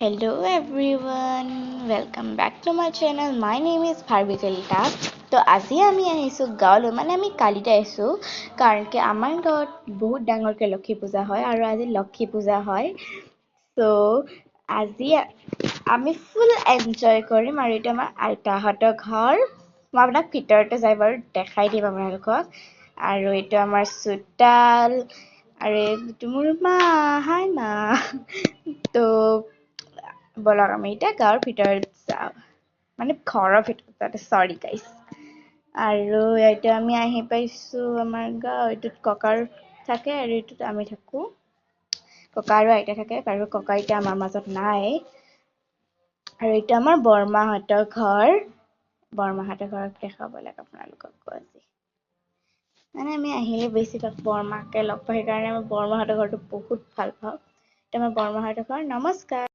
Hello everyone, welcome back to my channel. My name is Bharvi Kalita. তো আজি আমি আহিছো গাঁৱলৈ মানে আমি কালিতে আহিছো কাৰণ কি আমাৰ গাঁৱত বহুত ডাঙৰকে লক্ষী পূজা হয় আৰু আজি লক্ষী পূজা হয় তো আজি আমি ফুল এনজয় কৰিম আৰু এটা আমাৰ আইতাহঁতৰ ঘৰ মই আপোনাক ভিতৰতে যাই বাৰু দেখাই দিম আপোনালোকক আৰু এইটো আমাৰ চোতাল আৰু এইটো মোৰ মা হাই মা তো বলক আমি এতিয়া গাঁৱৰ ভিতৰত যাওঁ মানে ঘৰৰ ভিতৰত সৰি গাইছ আৰু এতিয়া আমি আহি পাইছো আমাৰ গাঁও এইটোত ককাৰ থাকে আৰু এইটোত আমি থাকো ককা আৰু আইতা থাকে আৰু ককা এতিয়া আমাৰ মাজত নাই আৰু এইটো আমাৰ বৰমাহঁতৰ ঘৰ বৰমাহঁতৰ ঘৰক দেখাব লাগে আপোনালোকক আজি মানে আমি আহিলে বেছিভাগ বৰমাকে লগ পাই কাৰণে আমি বৰমাহঁতৰ ঘৰটো বহুত ভাল পাওঁ এতিয়া আমাৰ বৰমাহঁতৰ ঘৰ নমস্কাৰ